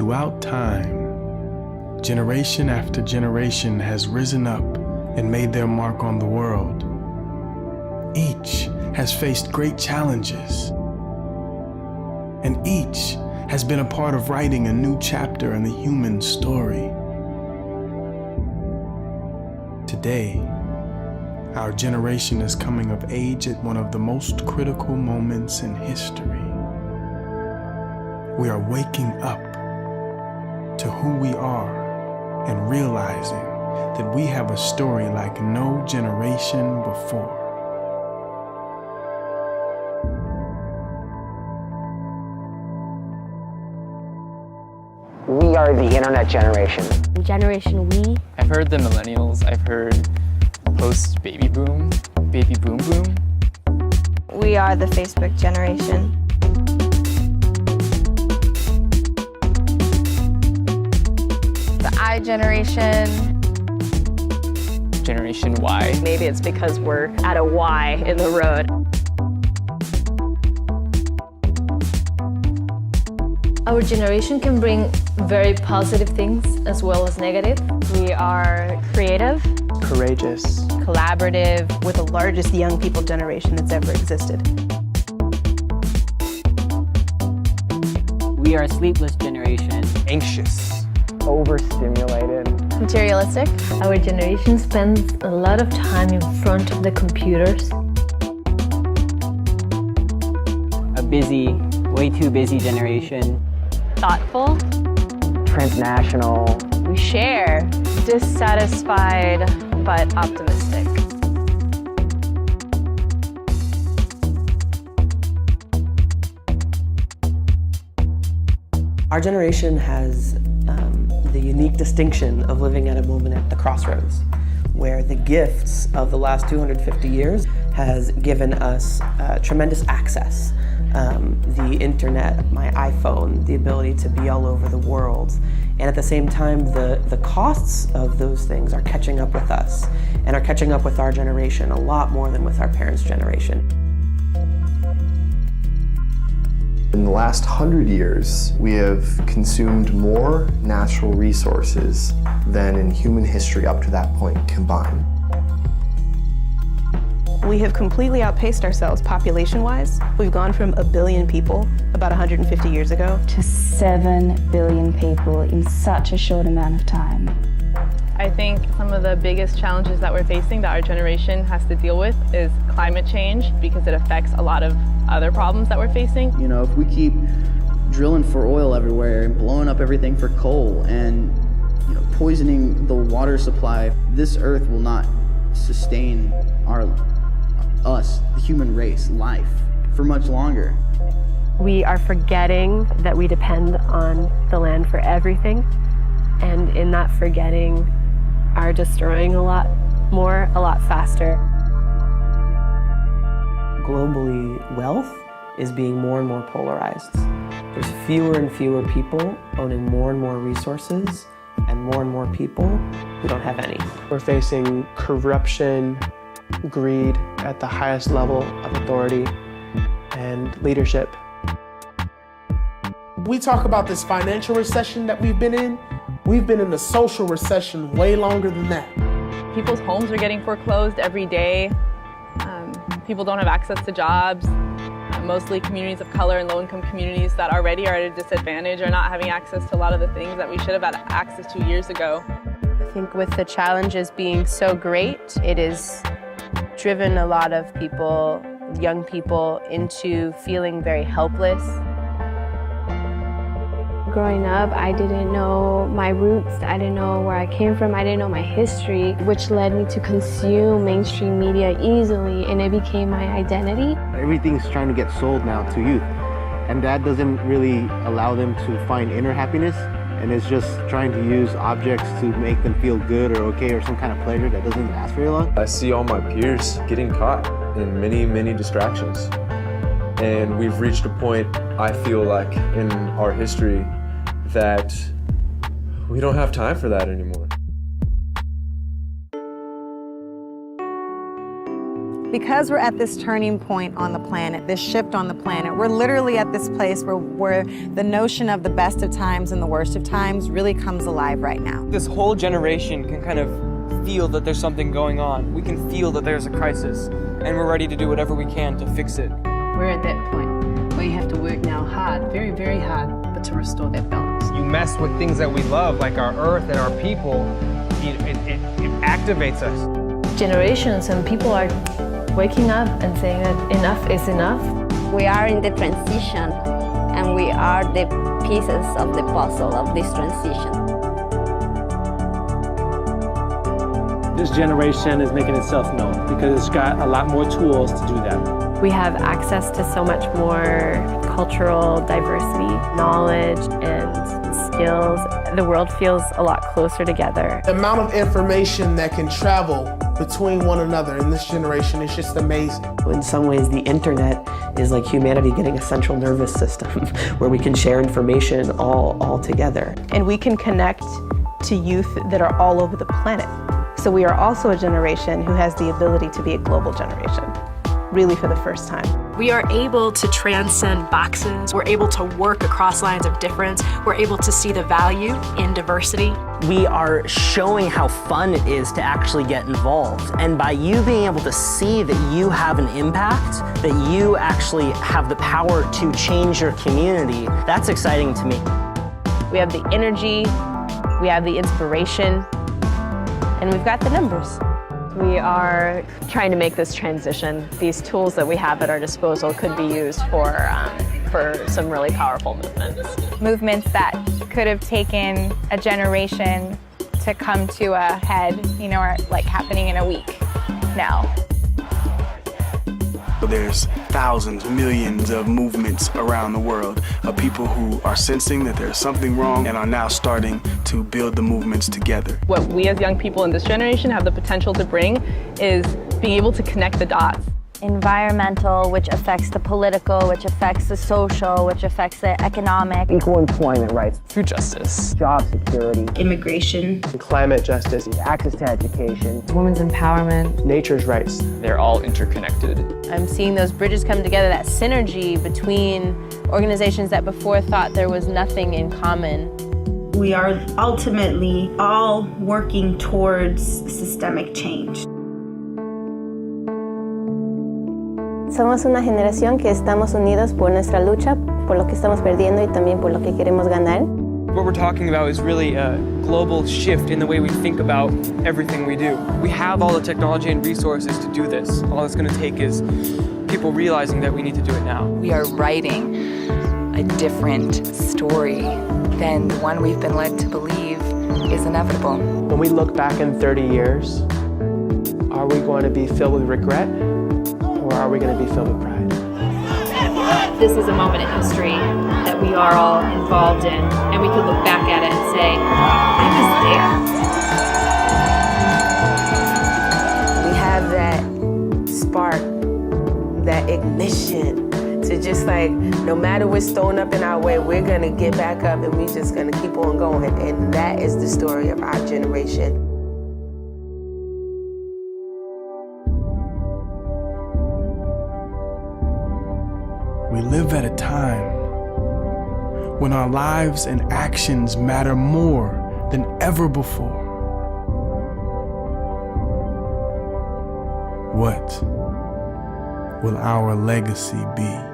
Throughout time, generation after generation has risen up and made their mark on the world. Each has faced great challenges, and each has been a part of writing a new chapter in the human story. Today, our generation is coming of age at one of the most critical moments in history. We are waking up to who we are and realizing that we have a story like no generation before. We are the internet generation. Generation we. I've heard the millennials. I've heard post-baby boom, baby boom boom. We are the Facebook generation. The I generation. Generation Y. Maybe it's because we're at a Y in the road. Our generation can bring very positive things as well as negative. We are creative, courageous, collaborative, with the largest young people generation that's ever existed. We are a sleepless generation. Anxious, overstimulated, materialistic. Our generation spends a lot of time in front of the computers. A busy, way too busy generation. Thoughtful, transnational. We share, dissatisfied but optimistic. Our generation has the unique distinction of living at a moment at the crossroads, where the gifts of the last 250 years has given us tremendous access. The internet, my iPhone, the ability to be all over the world. And at the same time, the costs of those things are catching up with us and are catching up with our generation a lot more than with our parents' generation. In the last 100 years, we have consumed more natural resources than in human history up to that point combined. We have completely outpaced ourselves population-wise. We've gone from 1 billion people about 150 years ago to 7 billion people in such a short amount of time. I think some of the biggest challenges that we're facing that our generation has to deal with is climate change, because it affects a lot of other problems that we're facing. You know, if we keep drilling for oil everywhere and blowing up everything for coal and, you know, poisoning the water supply, this earth will not sustain us, the human race, life, for much longer. We are forgetting that we depend on the land for everything, and in that forgetting are destroying a lot more, a lot faster. Globally, wealth is being more and more polarized. There's fewer and fewer people owning more and more resources, and more people who don't have any. We're facing corruption, greed at the highest level of authority and leadership. We talk about this financial recession that we've been in. We've been in a social recession way longer than that. People's homes are getting foreclosed every day. People don't have access to jobs. Mostly communities of color and low-income communities that already are at a disadvantage are not having access to a lot of the things that we should have had access to years ago. I think with the challenges being so great, it has driven a lot of people, young people, into feeling very helpless. Growing up, I didn't know my roots, I didn't know where I came from, I didn't know my history, which led me to consume mainstream media easily, and it became my identity. Everything's trying to get sold now to youth, and that doesn't really allow them to find inner happiness, and it's just trying to use objects to make them feel good or okay or some kind of pleasure that doesn't last very long. I see all my peers getting caught in many distractions, and we've reached a point, I feel like, in our history that we don't have time for that anymore. Because we're at this turning point on the planet, this shift on the planet, we're literally at this place where the notion of the best of times and the worst of times really comes alive right now. This whole generation can kind of feel that there's something going on. We can feel that there's a crisis, and we're ready to do whatever we can to fix it. We're at that point where you have to work now hard, very, very hard, but to restore that balance. You mess with things that we love, like our earth and our people, it activates us. Generations and people are waking up and saying that enough is enough. We are in the transition, and we are the pieces of the puzzle of this transition. This generation is making itself known because it's got a lot more tools to do that. We have access to so much more cultural diversity, knowledge, and skills. The world feels a lot closer together. The amount of information that can travel between one another in this generation is just amazing. In some ways, the internet is like humanity getting a central nervous system where we can share information all together. And we can connect to youth that are all over the planet. So we are also a generation who has the ability to be a global generation, really for the first time. We are able to transcend boxes. We're able to work across lines of difference. We're able to see the value in diversity. We are showing how fun it is to actually get involved. And by you being able to see that you have an impact, that you actually have the power to change your community, that's exciting to me. We have the energy, we have the inspiration, and we've got the numbers. We are trying to make this transition. These tools that we have at our disposal could be used for some really powerful movements. Movements that could have taken a generation to come to a head, you know, are like happening in a week now. There's thousands, millions of movements around the world of people who are sensing that there's something wrong and are now starting to build the movements together. What we as young people in this generation have the potential to bring is being able to connect the dots. Environmental, which affects the political, which affects the social, which affects the economic. Equal employment rights. Food justice. Job security. Immigration. Climate justice. Access to education. Women's empowerment. Nature's rights. They're all interconnected. I'm seeing those bridges come together, that synergy between organizations that before thought there was nothing in common. We are ultimately all working towards systemic change. Somos una generación que estamos unidos por nuestra lucha, por lo que estamos perdiendo y también por lo que queremos ganar. What we're talking about is really a global shift in the way we think about everything we do. We have all the technology and resources to do this. All it's going to take is people realizing that we need to do it now. We are writing a different story than the one we've been led to believe is inevitable. When we look back in 30 years, are we going to be filled with regret? Or are we going to be filled with pride? This is a moment in history that we are all involved in, and we could look back at it and say, I was there. We have that spark, that ignition to just like, no matter what's thrown up in our way, we're going to get back up and we're just going to keep on going. And that is the story of our generation. We live at a time when our lives and actions matter more than ever before. What will our legacy be?